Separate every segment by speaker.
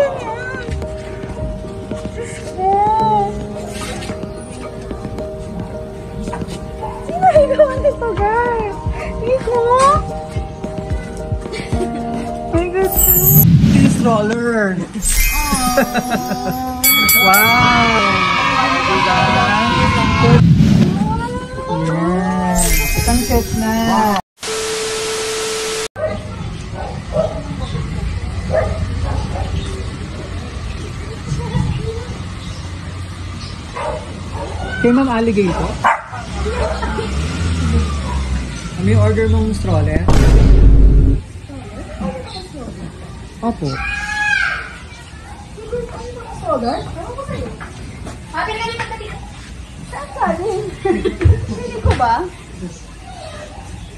Speaker 1: ganyan? Diyos ko. Sino nagawa nito, guys? Nico? My God.
Speaker 2: This roller. Wow! Diba? Yan. Isang set na. Kay Ma'am Alligator? Ano yung order mong stroller? Opo.
Speaker 1: Stroller? Saan galing? Hindi ko ba?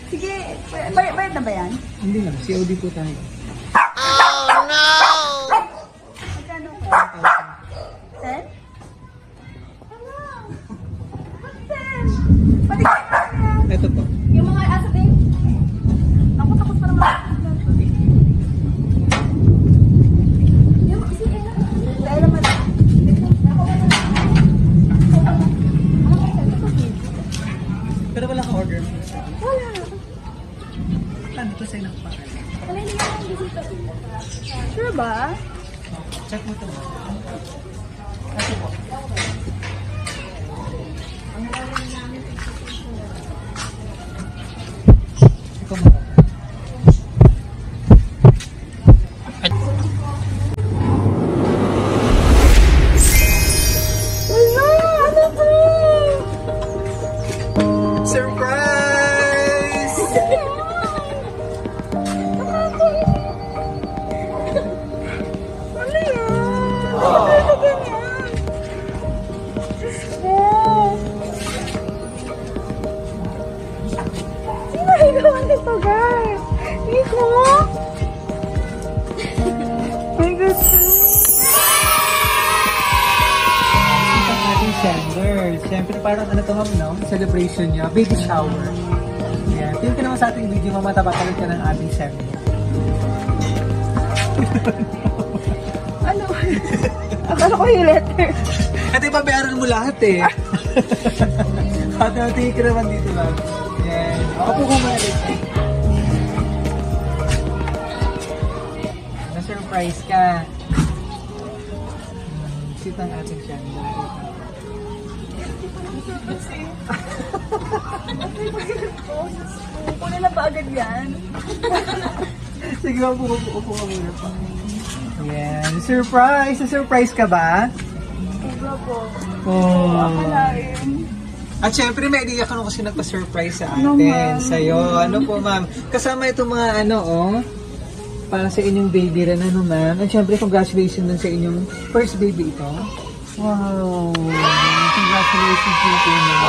Speaker 1: Sige, bayad na ba yan?
Speaker 2: Hindi lang, COD po tayo.
Speaker 3: Oh no!
Speaker 1: Magkano pa? 10? Ano? Ba't 10? Pati kayo na yan?
Speaker 2: Ito po.
Speaker 1: Yung mga asa din? Ako takot pa naman. Yung kasi dahil naman.
Speaker 2: Pero wala ka order mo.
Speaker 1: Wala.
Speaker 2: Ano ito sa'yo nakapakain?
Speaker 1: Wala hindi ka ng bisita. Sure ba?
Speaker 2: Check mo ito. Ito po. Ikaw mo.
Speaker 1: Wala! Ano ba?
Speaker 2: Surprise!
Speaker 1: Ano yan? Ano ganyan? Diyos ko. Sino nagawa nito, guys? Nico? My God.
Speaker 2: Ang ating sender. Siyempre parang ano ito ma'am, no? Celebration niya. Baby shower. Yan. Tingin ka naman sa ating video, mamatapatalog ka ng ating sender.
Speaker 1: Ano? Akala ko yung letter.
Speaker 2: At ipabayaran mo lahat eh. At tingin ka naman dito lang. Yan. Ako po kung mga na-surprise ka. Sit ang ating sender.
Speaker 1: Kunin na ba agad yan?
Speaker 2: Sige, upo ka muna. Yan. Surprise! Na-surprise ka ba?
Speaker 1: Iba po.
Speaker 2: Oh.
Speaker 1: Akalain.
Speaker 2: At syempre, may idea ka nung kasi nagpa-surprise sa
Speaker 1: No,
Speaker 2: atin.
Speaker 1: ma'am.
Speaker 2: Sa'yo. Ano po, ma'am? Kasama itong mga ano, oh. Para sa inyong baby rin, ano, ma'am. At syempre, congratulations dun sa inyong first baby ito. Wow! Congratulations dito, ma'am.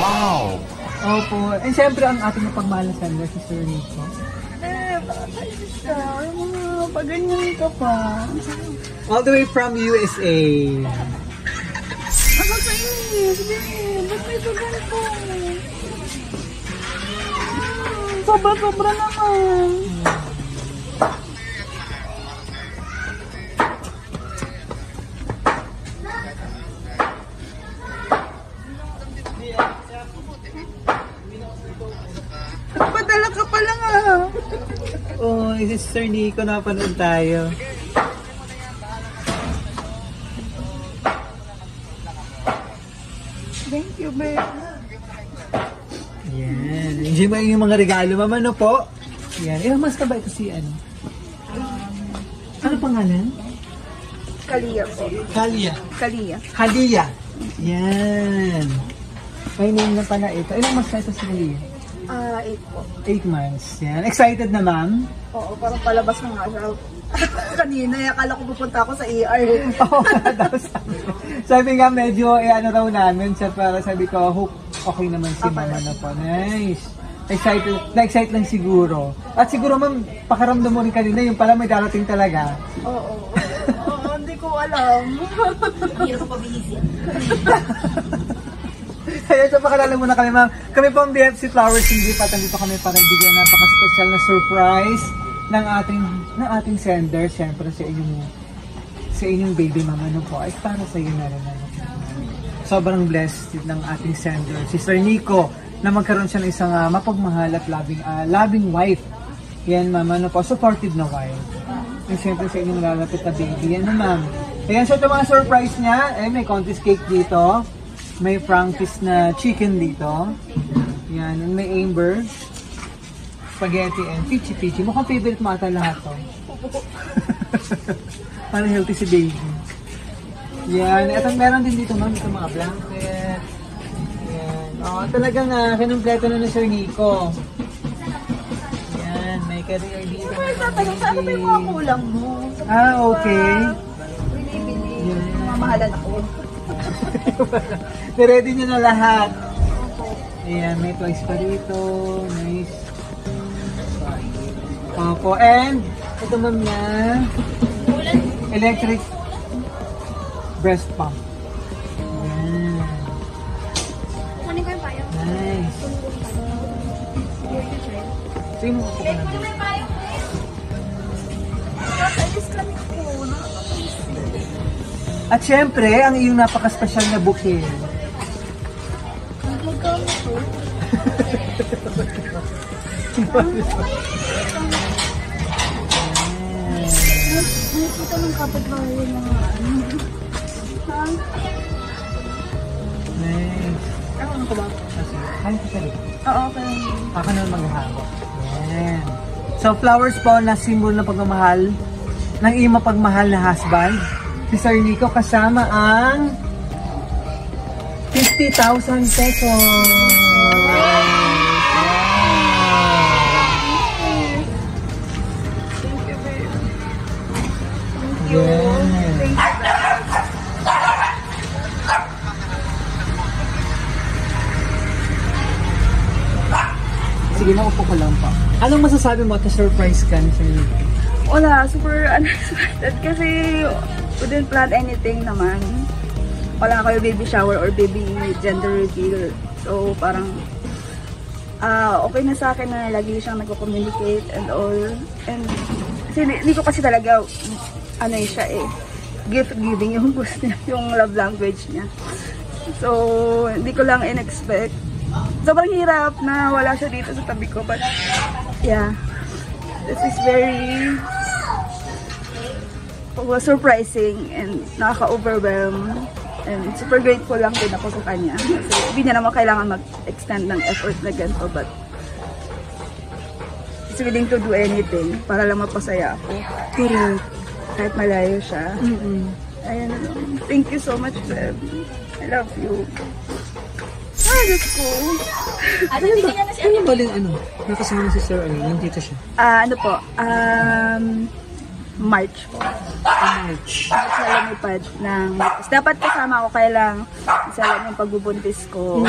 Speaker 3: Wow!
Speaker 2: Opo. And syempre, ang ating napagmahal na sender, si Sir Nico.
Speaker 1: Bakit siya? Mga paganyan ka pa.
Speaker 2: All the way from USA.
Speaker 1: Ano sa inyo? Sige, ba't may sagan ko? Sobra-sobra naman. Padala ka pa lang ah.
Speaker 2: Oh, this is Sir Nico, napanood tayo.
Speaker 1: Thank you, babe.
Speaker 2: Yan. Enjoy mo yung mga regalo, mama, no po? Yan. Ilang mas ka ba ito si ano? Ano pangalan?
Speaker 1: Kalia po.
Speaker 2: Kalia.
Speaker 1: Kalia.
Speaker 2: Kalia. Yan. May name na pala ito. Ilang mas ka ito si Kalia?
Speaker 1: 8 po.
Speaker 2: 8 months. Yan. Excited na, ma'am?
Speaker 1: Oo, parang palabas na nga siya. Kanina, akala ko pupunta ako sa ER.
Speaker 2: Oo, sabi nga medyo, ano raw namin, para sabi ko, hope okay naman si mama na po. Nice. Excited, na-excite lang siguro. At siguro, ma'am, pakaramdam mo rin kanina, yung pala may darating talaga.
Speaker 1: Oo. Oo, hindi ko alam. Hindi ako pabilisin.
Speaker 2: Kaya sa pakilala muna kami, ma'am. Kami po ang BFC Flowers and Gift at nandito kami para bigyan ng napaka-special na surprise ng ating sender, syempre sa inyong sa inyong baby mama ano po, ay para sa iyo na rin. Sobrang blessed ng ating sender, si Sir Nico, na magkaroon siya ng isang mapagmahal at loving wife. Yan mama, ano po, supportive na wife. And syempre sa inyong lalapit na baby. Yan na ma'am. Ayan, so ito mga surprise niya. Eh, may contest cake dito. May Frankie's na chicken dito. Yan, and may Amber. Spaghetti and pichi-pichi. Mukhang favorite mo ata lahat to. Parang healthy si baby. Yan, at meron din dito ma'am, ito mga blanket. Yan. Oh, talagang kinumpleto na Sir Nico. Yan, may career dito.
Speaker 1: May tatanong, saan ba yung mga kulang mo?
Speaker 2: Okay.
Speaker 1: Binibili. Mamahalan ako.
Speaker 2: Ready nyo na lahat. Ayan, may toys pa dito. Nice. Opo, and ito ma'am na electric breast pump. Ayan.
Speaker 1: Kunin ko yung payo.
Speaker 2: Nice. Sige mo ko na.
Speaker 1: Alis kami ko.
Speaker 2: At syempre, ang iyong napaka-special na bouquet.
Speaker 1: Nakikita ng kapatbahay na ano.
Speaker 2: Nice.
Speaker 1: Ano ko ba?
Speaker 2: Kain ko sa'yo.
Speaker 1: Oo, okay.
Speaker 2: Ako na maghahawak. Yan. So, flowers po na simbolo ng pagmamahal ng iyong mapagmahal na husband, si Sir Nico, kasama ang 50,000 pesos. Yes. Sige na, upo ko lang pa. Anong masasabi mo at surprise ka ni Sir Nico?
Speaker 1: Wala, super unexpected kasi we didn't plan anything naman. Wala kayo baby shower or baby gender reveal. So parang okay na sa akin na lagi siyang nagko-communicate and all. And hindi ko kasi talaga ano siya gift giving yung gusto niya, yung love language niya. So hindi ko lang in-expect. Sobrang hirap na wala siya dito sa tabi ko, but yeah, this is very surprising and nakaka-overwhelm, and super grateful lang din ako sa kanya. Kasi hindi niya naman kailangan mag-extend ng effort na ganito, but he's willing to do anything para lang mapasaya ako.
Speaker 2: Correct.
Speaker 1: Kahit malayo siya. Ayun, thank you so much, Beb. I love you. Diyos ko.
Speaker 2: Ano ba rin nakasama si Sir nandito siya?
Speaker 1: Ano po? March po.
Speaker 2: March.
Speaker 1: Sa lumipad ng dapat kasama ko, kaya lang isa lang yung pagbubuntis ko.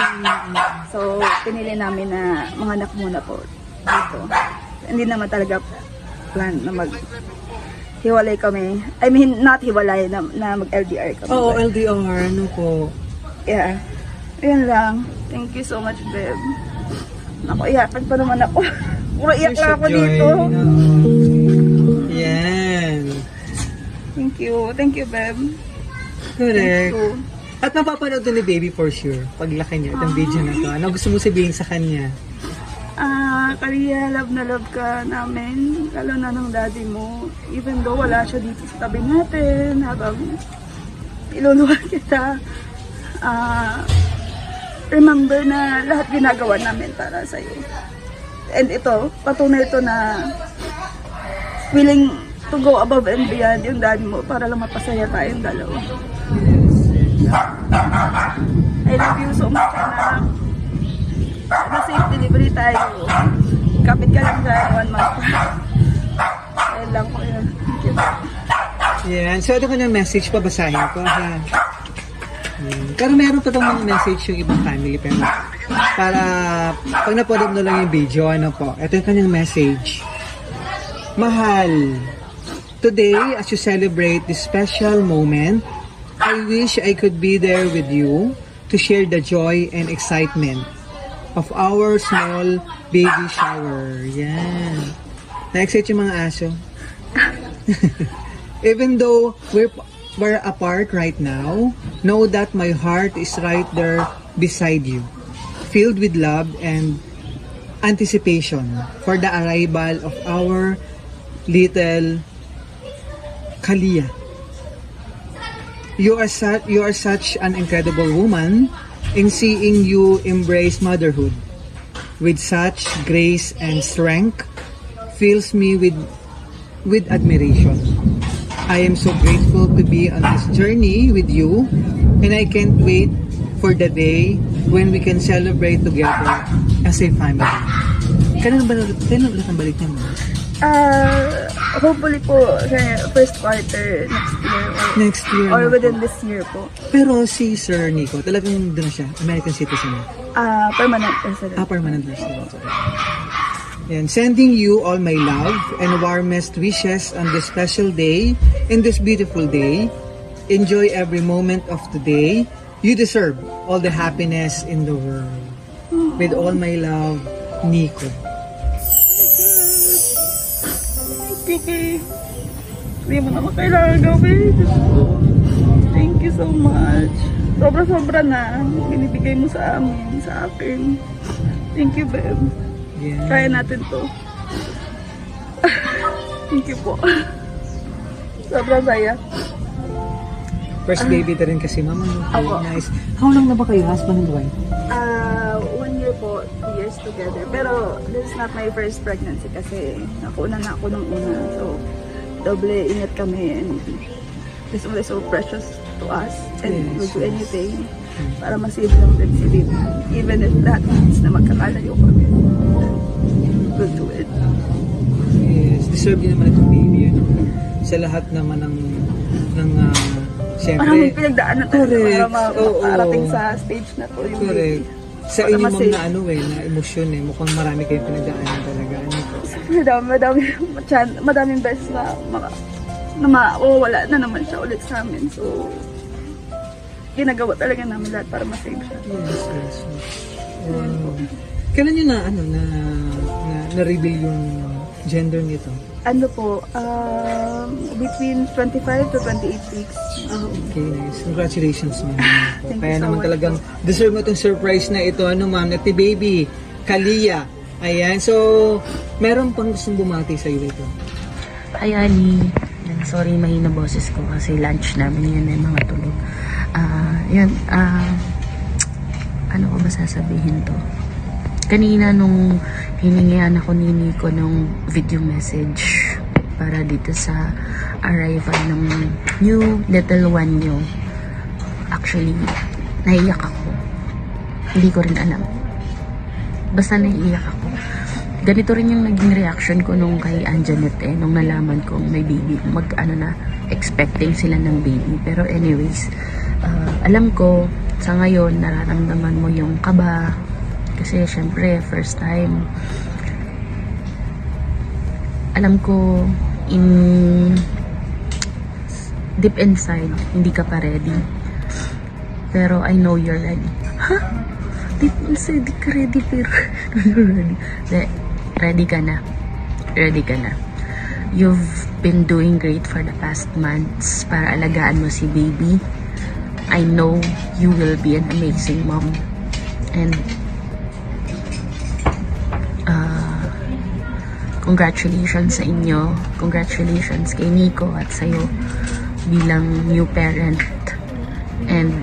Speaker 1: So, pinili namin na mga anak muna po dito. Hindi naman talaga plan na hiwalay kami. I mean, not hiwalay, na mag-LDR kami.
Speaker 2: Oo, LDR. Ano po?
Speaker 1: Yeah. Ayan lang. Thank you so much, Beb. Naku, iyakan pa naman ako. Puro iyak lang ako dito.
Speaker 2: Yan.
Speaker 1: Thank you. Thank you, Beb.
Speaker 2: Correct.
Speaker 1: Thank you.
Speaker 2: At mapapanood din ni Baby for sure. Paglaki niya, itong video na to. Ano gusto mo sabihin sa kanya?
Speaker 1: Kariya, love na love ka namin. Lalo na ng daddy mo. Even though wala siya dito sa tabi natin, habang iluluwa kita. Remember na lahat ginagawa namin para sa'yo. And ito, patunay ito na willing to go above and beyond yung daddy mo para lang mapasaya tayong dalawa. I love you so much, anak. Sana safe delivery tayo. Kapit ka lang dyan, 1 month pa. Ayun lang po yun. Thank you.
Speaker 2: Yan. So, ito ko ng message, pabasahin ko, ha? Pero meron pa itong mga message yung ibang family, pero para pag napanood mo lang yung video, ano po, ito yung kanyang message. Mahal, today, as you celebrate this special moment, I wish I could be there with you to share the joy and excitement of our small baby shower. Yan. Na-excite yung mga aso. Even though we're apart right now, know that my heart is right there beside you, filled with love and anticipation for the arrival of our little Kalia. You are such an incredible woman, in seeing you embrace motherhood with such grace and strength fills me with admiration. I am so grateful to be on this journey with you, and I can't wait for the day when we can celebrate together as a family. Kailan ulit ang balik niya mo?
Speaker 1: Hopefully po sa first quarter
Speaker 2: Next year
Speaker 1: or
Speaker 2: na
Speaker 1: within
Speaker 2: po.
Speaker 1: this year po.
Speaker 2: Pero si Sir Nico, talagang doon siya, American citizen.
Speaker 1: Permanent resident.
Speaker 2: Permanent resident. And sending you all my love and warmest wishes on this special day, in this beautiful day. Enjoy every moment of today. You deserve all the happiness in the world. With all my love, Nico.
Speaker 1: Okay. Hindi mo naman kailangan gawin. Thank you so much. Sobra-sobra na. Binibigay mo sa amin, sa akin. Thank you, babe.
Speaker 2: Yeah.
Speaker 1: Kaya natin to. Thank you po. Sobrang saya.
Speaker 2: First baby na rin kasi, mama.
Speaker 1: Ako.
Speaker 2: Nice. How long na ba kayo, husband and wife?
Speaker 1: 1 year po, 2 years together. Pero this is not my first pregnancy kasi nakuuna na ako nung una. So, doble ingat kami and this one is so precious to us and
Speaker 2: Yes,
Speaker 1: we'll do
Speaker 2: yes.
Speaker 1: anything para masave lang din si baby. Even if that means na magkakalayo kami. We'll do it.
Speaker 2: Yes, deserve din naman itong baby. Ano? Sa lahat naman ng siyempre.
Speaker 1: Maraming pinagdaanan talaga
Speaker 2: Correct.
Speaker 1: para
Speaker 2: Oo.
Speaker 1: makarating sa stage na to yung
Speaker 2: Correct.
Speaker 1: baby.
Speaker 2: Sa
Speaker 1: Para
Speaker 2: inyo ma'am
Speaker 1: masave.
Speaker 2: na na emosyon mukhang marami kayong pinagdaanan talaga. Ano po?
Speaker 1: Madaming beses na mawawala na naman siya ulit sa amin. So, ginagawa talaga namin lahat para masave siya.
Speaker 2: Yes, yes. Kailan nyo na-reveal yung gender nito?
Speaker 1: Ano po, between 25 to 28 weeks.
Speaker 2: Okay, nice. Congratulations, ma'am.
Speaker 1: Thank
Speaker 2: Kaya
Speaker 1: you so
Speaker 2: naman
Speaker 1: much.
Speaker 2: talagang deserve mo itong surprise na ito, ma'am, na baby, Kalia. Ayan, so, meron pang gustong bumati sa iyo ito.
Speaker 4: Hi, Ali. Sorry, mahina boses ko kasi lunch namin yan ay mga tulog. Ano ko ba sasabihin to? Kanina nung hiningihan ako ni Nico ng video message para dito sa arrival ng new little one nyo. Actually, naiyak ako. Hindi ko rin alam. Basta naiiyak ako. Ganito rin yung naging reaction ko nung kay Anjanette nung nalaman kong may baby. Expecting sila ng baby. Pero anyways, alam ko, sa ngayon, nararamdaman mo yung kaba. Kasi syempre, first time. Alam ko, deep inside, hindi ka pa ready. Pero I know you're ready. Ha? Deep inside, di ka ready, pero you're ready. Ready ka na. Ready ka na. You've been doing great for the past months para alagaan mo si baby. I know you will be an amazing mom. And congratulations sa inyo. Congratulations kay Nico at sa'yo bilang new parent. And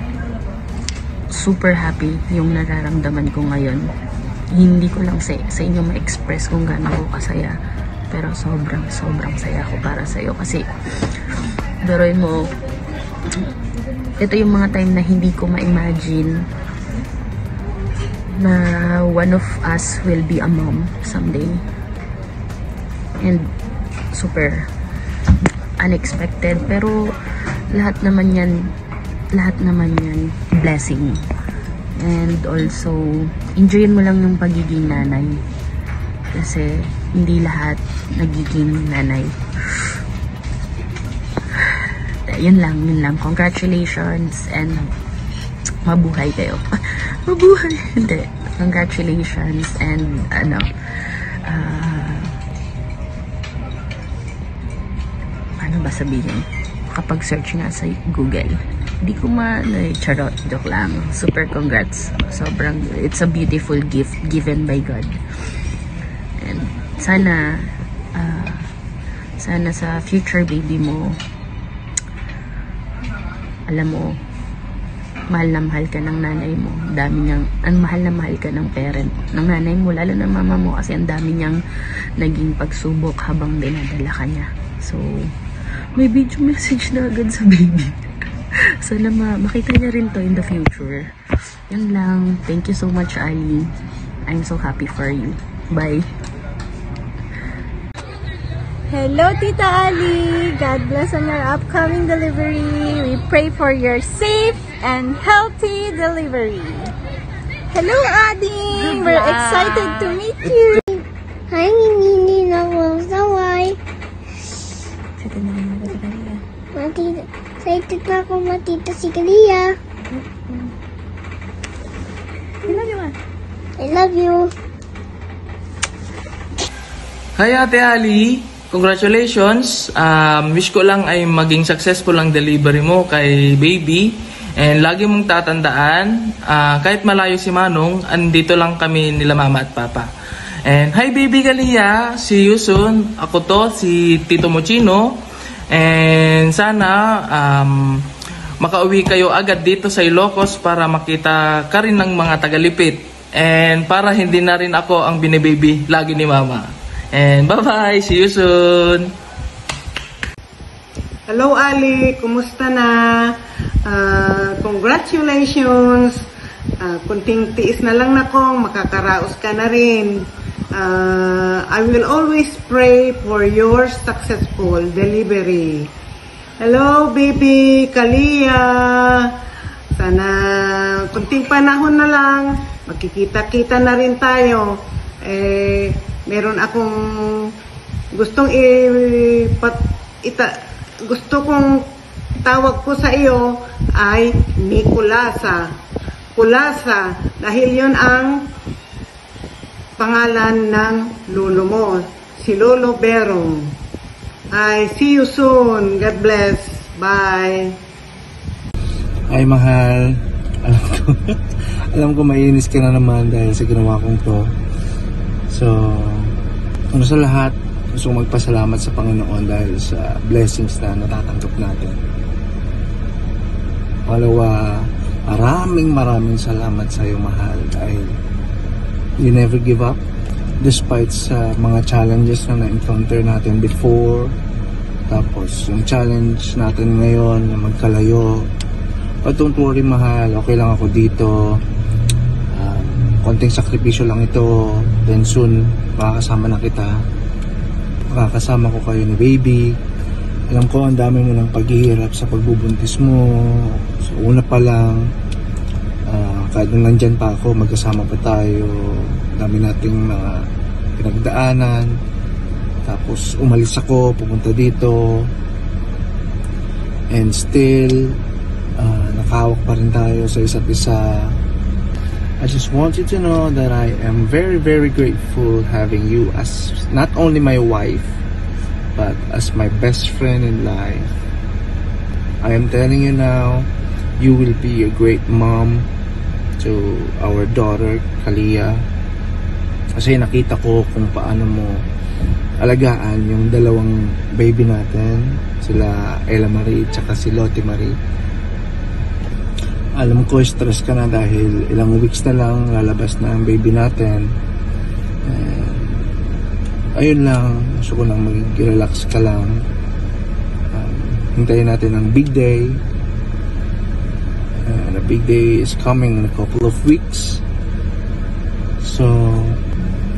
Speaker 4: super happy yung nararamdaman ko ngayon. Hindi ko lang sa inyo ma-express kung gaano ako kasaya. Pero sobrang saya ako para sa'yo. Kasi, daroy mo, ito yung mga time na hindi ko ma-imagine na one of us will be a mom someday. And super unexpected. Pero lahat naman yan blessing. And also, enjoyin mo lang yung pagiging nanay. Kasi, hindi lahat nagiging nanay. Yun lang. Congratulations and mabuhay kayo. Mabuhay! Hindi. Congratulations and paano ba sabihin? makapag-search nga sa Google. Hindi ko charot, joke lang. Super congrats. Sobrang, it's a beautiful gift given by God. And sana sa future baby mo, alam mo, mahal na mahal ka ng nanay mo. Mahal na mahal ka ng parent, ng nanay mo, lalo na mama mo, kasi ang dami niyang naging pagsubok habang dinadala ka niya. So, may video message na agad sa baby. Sana makita niya rin to in the future. Yan lang. Thank you so much, Ali. I'm so happy for you. Bye.
Speaker 5: Hello, Tita Ali. God bless on your upcoming delivery. We pray for your safe and healthy delivery. Hello, Ading. We're excited to meet you.
Speaker 6: Hi, Nini. Nawaway. Excited na ako matita si Kalia.
Speaker 5: I love you, Ma.
Speaker 6: I love you.
Speaker 7: Hi, Ate Ali. Congratulations. Wish ko lang ay maging successful ang delivery mo kay baby. And lagi mong tatandaan, kahit malayo si Manong, andito lang kami nila mama at papa. And hi, baby Kalia. See you soon. Ako to, si Tito Mochino. And sana makauwi kayo agad dito sa Ilocos para makita ka rin ng mga tagalipit. And para hindi na rin ako ang binibaby lagi ni mama. And bye-bye! See you soon!
Speaker 8: Hello Ali, kumusta na? Congratulations! Kunting tiis na lang na kong makakaraos ka na rin. I will always pray for your successful delivery. Hello baby Kalia! Sana kunting panahon na lang, magkikita-kita na rin tayo. Meron akong gustong gusto kong tawag ko sa iyo ay Nicolasa. Kulasa, dahil yon ang pangalan ng lolo mo, si Lolo Berong. See you soon. God bless. Bye.
Speaker 2: Ay, mahal. Alam ko mainis ka na naman dahil sa ginawa kong to. So, ano sa lahat, gusto kong magpasalamat sa Panginoon dahil sa blessings na natatanggap natin. Pangalawa, maraming salamat sa iyo, mahal, dahil you never give up despite sa mga challenges na na-encounter natin before. Tapos, yung challenge natin ngayon na magkalayo. But don't worry, mahal, okay lang ako dito. Konting sakripisyo lang ito, then soon makakasama na kita, makakasama ko kayo ni baby. Alam ko ang dami mo ng paghihirap sa pagbubuntis mo, so una pa lang, kahit nung nandyan pa ako, magkasama pa tayo, dami nating mga pinagdaanan, tapos umalis ako, pupunta dito, and still nakahawak pa rin tayo sa isa't isa. I just want you to know that I am very grateful having you as not only my wife, but as my best friend in life. I am telling you now, you will be a great mom to our daughter, Kalia. Kasi nakita ko kung paano mo alagaan yung dalawang baby natin, sila Ella Marie at si Lottie Marie. Alam ko stress ka na dahil ilang weeks na lang lalabas na ang baby natin. Ayun lang, gusto ko lang mag-relax ka lang. Hintayin natin ang big day. The big day is coming in a couple of weeks. So,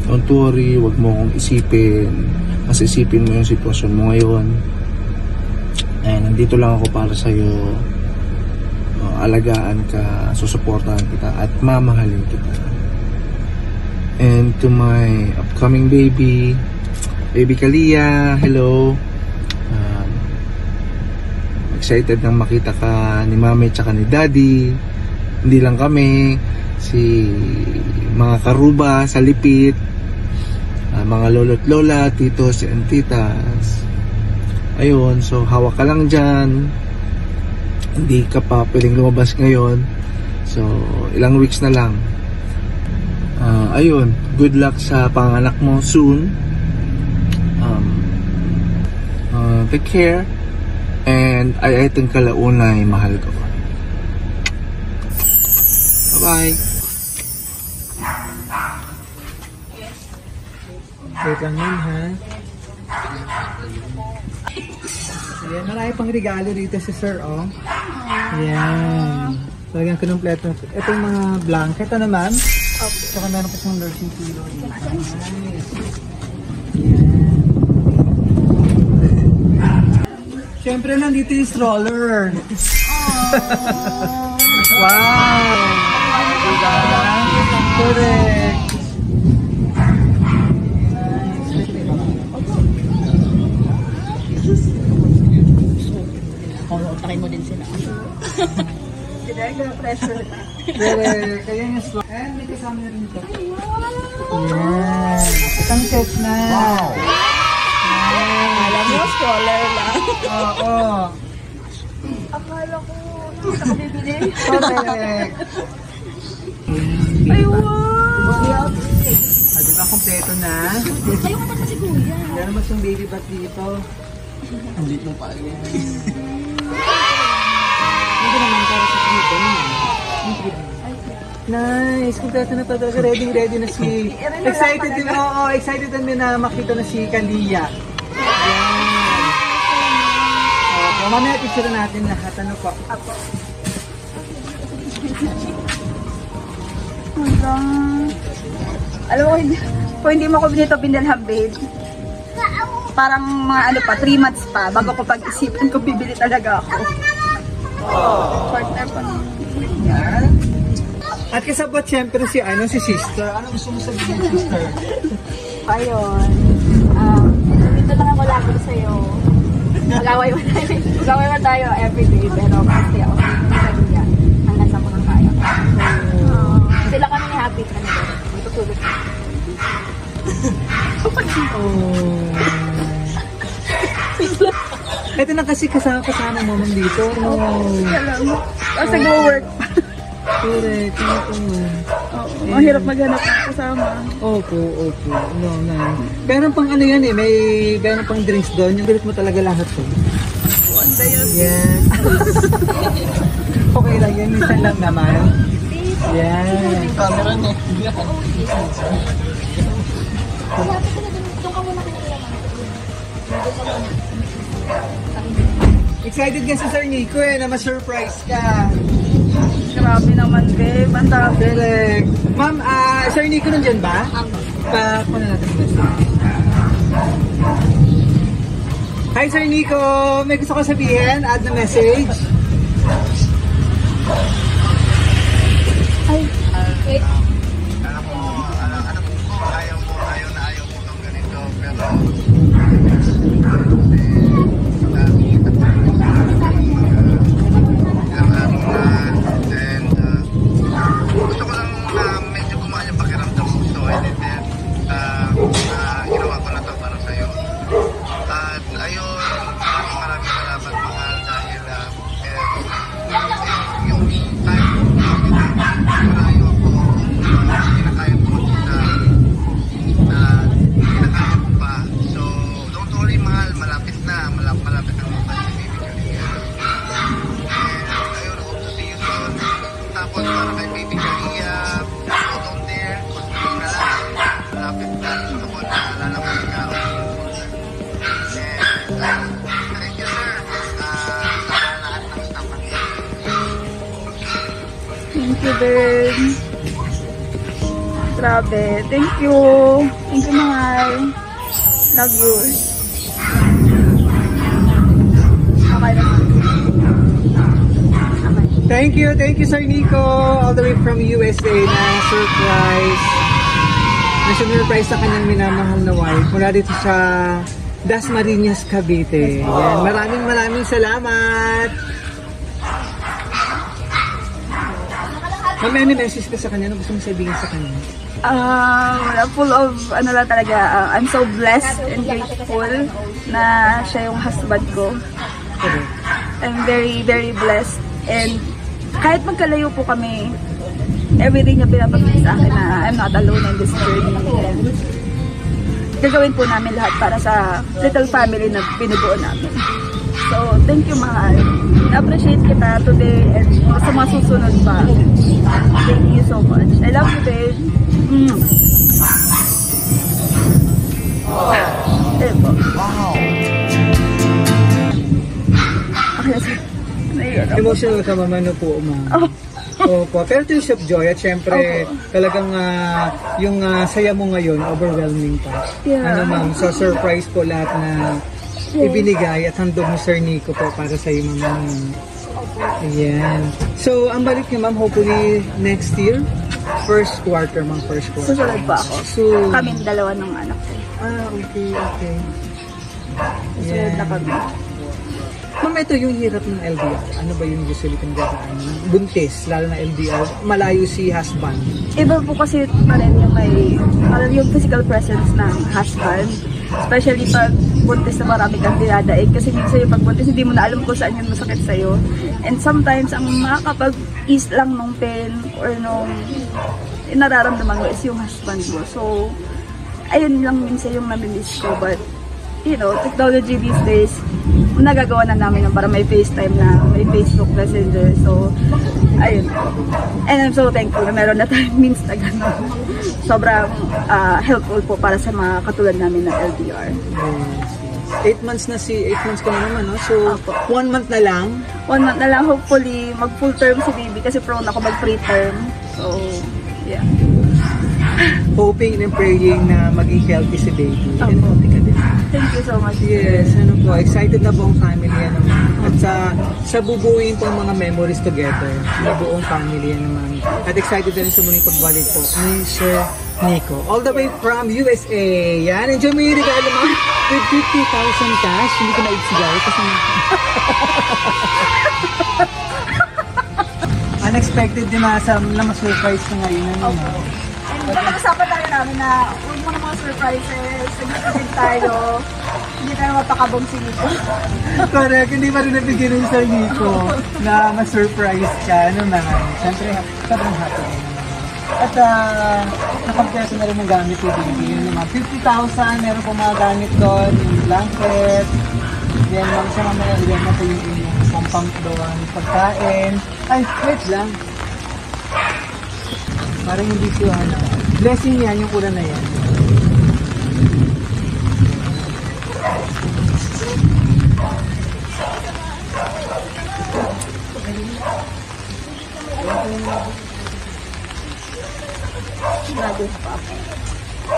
Speaker 2: don't worry, wag mo akong isipin. Mas isipin mo yung sitwasyon mo ngayon. Nandito lang ako para sa'yo. Alagaan ka, susuportahan kita at mamahalin kita. And to my upcoming baby Kalia, hello. Excited nang makita ka ni Mami at ni Daddy. Hindi lang kami, si mga karuba sa Lipit, mga lolo't lola, titos and titas. Ayun, so hawak ka lang dyan. Hindi ka pa pwedeng lumabas ngayon. So, ilang weeks na lang. Ayun, good luck sa panganak mo soon. Take care. And ay itong kalaunay, mahal ko. Bye-bye. Wait lang yun, ha? Ayan, marami pang regalo dito si Sir, oh. Ayan. Talagang kinumpleto. Ito yung mga blanket, ano ma'am? Okay. Saka meron pa siyang nursing pillow. Nice. Siyempre, nandito yung stroller. Wow! Diba? Correct.
Speaker 4: Utakin mo din sila.
Speaker 1: Direct na pressure.
Speaker 2: Correct. Kaya yung stroller. And may kasama na rin ito. Yan. Isang set na. Wow!
Speaker 1: Alam mo, stroller lang.
Speaker 2: Oo.
Speaker 1: Akala ko, hindi ka bibili.
Speaker 2: Correct.
Speaker 1: Ay, wow!
Speaker 2: Diba, kompleto na?
Speaker 1: Ayaw ka pa kasi kuya.
Speaker 2: Meron mas yung baby bath dito. Hindi mo pa yan. Hindi naman para sa dito. Nice! Kompleto na pa talaga. Ready na si... Excited din, oo. Excited din na makita na si Kalia. Ayan. Okay, mamaya picture natin lahat. Ano po?
Speaker 1: Ako. Alam mo, kung hindi mo ko binito binilhan, babe, parang mga ano pa, 3 months pa, bago ko pag-isipan kung bibili talaga ako. Partner pa naman.
Speaker 2: Yan. At kasabot siyempre si sister. Ano gusto mo sabihin, sister?
Speaker 5: Ayun. Dito lang ako lagi sa'yo. Mag-away mo tayo everyday, pero kasi ako sa hanggang sa mga kaya. Sila kami ni happy ka na doon. Matutulog ka.
Speaker 2: Ito na kasi kasama mo man dito.
Speaker 1: Alam mo, kasi go-work.
Speaker 2: Correct.
Speaker 1: Mahirap maghanap ng kasama.
Speaker 2: Opo. No. Meron pang ano yan eh, meron pang drinks doon. Yung drinks mo talaga lahat to.
Speaker 1: Wanda yun.
Speaker 2: Yan. Okay lang yan, minsan lang naman. Yan. Camera niya. Excited ka sa Sir Nico na ma-surprise ka.
Speaker 1: Grabe naman, babe. Ang dami.
Speaker 2: Correct. Ma'am, Sir Nico nandyan ba? Pa-kunan natin yung message. Hi Sir Nico! May gusto ko sabihin? Add na message.
Speaker 5: Ay, wait.
Speaker 3: Alam ko, ayaw mo ng ganito, pero gusto ko lang na medyo kumaan yung pakiramdam mo. So, ginawa ko na ito para sa'yo. At ayun, maraming salamat, mahal, dahil yung time malayo ako, kinakaya ko kinakaya ko pa. So, don't worry, mahal, malapit na malapit ang mga baby Kalia. And ayun, hope to see you soon. Tapos para kay baby Kalia, go down there, continue na lang, malapit na, gusto ko na lalaman ikaw. And thank you, sir, sa lahat ng staff.
Speaker 1: Thank you, babe. Grabe. Thank you. Thank you, mahal. Love you. Okay na.
Speaker 2: Thank you Sir Nico, all the way from USA na surprise. Na-surprise sa kanyang minamahal na wife mula dito sa Dasmariñas, Cavite. Yan. Maraming salamat. Ma'am, any message ka sa kanya? Ano gusto mong sabihin sa kanya?
Speaker 1: Full of, ano lang talaga, I'm so blessed and grateful na siya yung husband ko.
Speaker 2: Okay.
Speaker 1: I'm very, very blessed. And kahit magkalayo po kami, everything niya pinapagay sa akin na I'm not alone in this journey. And gagawin po namin lahat para sa little family na binubuo namin. So, thank you, mahal. I-appreciate kita today and sa mga susunod pa. Thank you so much. I love you, babe. Wow. Okay,
Speaker 2: emotional ka mamano po, ma'am. Opo, pero tears of joy at syempre talagang yung saya mo ngayon overwhelming pa.
Speaker 1: Yeah.
Speaker 2: Ano ma'am, so surprise po lahat na ibinigay at handog mo Sir Nico po para sa iyo, ma'am. Ayan. So, ang balik niyo, ma'am, hopefully next year, first quarter, ma'am, first quarter.
Speaker 1: Susunod pa ako.
Speaker 2: So,
Speaker 1: Kaming dalawa ng anak ko.
Speaker 2: okay.
Speaker 1: Susunod na kami.
Speaker 2: Ma'am, ito yung hirap ng LDR. Ano ba yung usually kong gataan? Buntis, lalo na LDR, malayo si husband.
Speaker 1: Iba po kasi pa rin yung may, parang yung physical presence ng husband. Especially pag buntis na marami kang dinadaig. Kasi minsan yung pag buntis, hindi mo na alam kung saan yung masakit sa'yo. And sometimes, ang makakapag-ease lang nung pain or nung nararamdaman mo is yung husband mo. So, ayun lang minsan yung namimiss ko. But, you know, technology these days, nagagawa na namin para may FaceTime na, may Facebook Messenger. So, ayun. And I'm so thankful na meron na tayong means na gano'n. Sobrang helpful po para sa mga katulad namin ng LDR.
Speaker 2: 8 months ka na naman, no? So, 1 month na lang?
Speaker 1: 1 month na lang, hopefully, mag-full term si baby kasi prone ako mag-preterm. So, yeah.
Speaker 2: Hoping and praying na maging healthy si baby. And healthy ka din.
Speaker 1: Thank you so much.
Speaker 2: Yes, ano po, excited na buong family yan naman. At sa bubuuin po mga memories together, na buong family yan naman. At excited din sa muling pagbalik po ni Sir Nico. All the way from USA. Yan, enjoy mo yung regalo mo. With 50,000 cash, hindi ko na-ibsigay kasi unexpected din na ma-surprise ko ngayon. Ano, no?
Speaker 1: Napag-usapan tayo namin na huwag mo na mga surprises, nag-isip tayo, hindi tayo mapakabong si Nico.
Speaker 2: Correct, hindi pa rin nabigyan ng Sir Nico na ma-surprise ka. Ano naman, siyempre, sobrang happy din naman. At nakampleto na rin ng gamit ko din. Yung mga 50,000, meron po mga gamit doon, yung blanket, then mga siya mamaya, ilan na po yung pampang doon, pagkain. Ay, wait lang. Parang hindi siya, blessing yan, yung ulan na yan.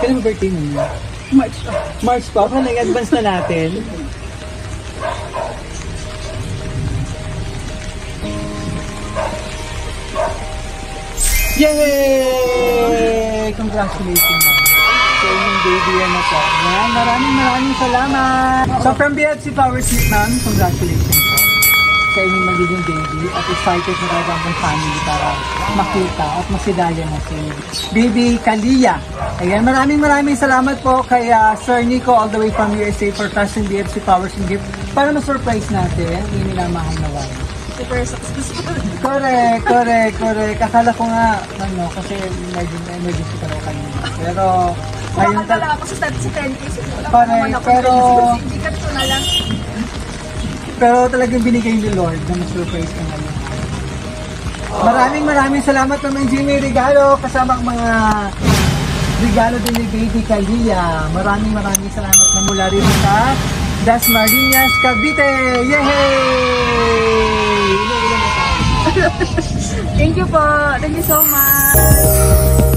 Speaker 2: Kailan birthday mo?
Speaker 1: March.
Speaker 2: March pa? Okay, nag-advance na natin. Yay! Congratulations, ma'am. So, yung baby yan na po. Yan, maraming salamat. So, from BFC Power Suite, ma'am, congratulations po sa inyong magiging baby. At excited na talaga ang family para makita at masidalya na si Baby Kalia. Ayan, maraming salamat po kay Sir Nico all the way from USA for trusting BFC Power Suite gift para ma-surprise natin yung minamahal na wife.
Speaker 1: Super successful.
Speaker 2: Correct. Akala ko nga, kasi medyo emergency ka daw kanina. Pero, ngayon
Speaker 1: Makakala ako sa 10K.
Speaker 2: Correct, pero,
Speaker 1: Sikat ko na lang.
Speaker 2: pero talagang binigay ni Lord na ma-surprise ka ngayon. Maraming salamat naman, Jimmy Regalo, kasama ang mga regalo din ni Baby Kalia. Maraming salamat na mula rin sa Dasmariñas, Cavite. Yay!
Speaker 1: Thank you po. Thank you so much.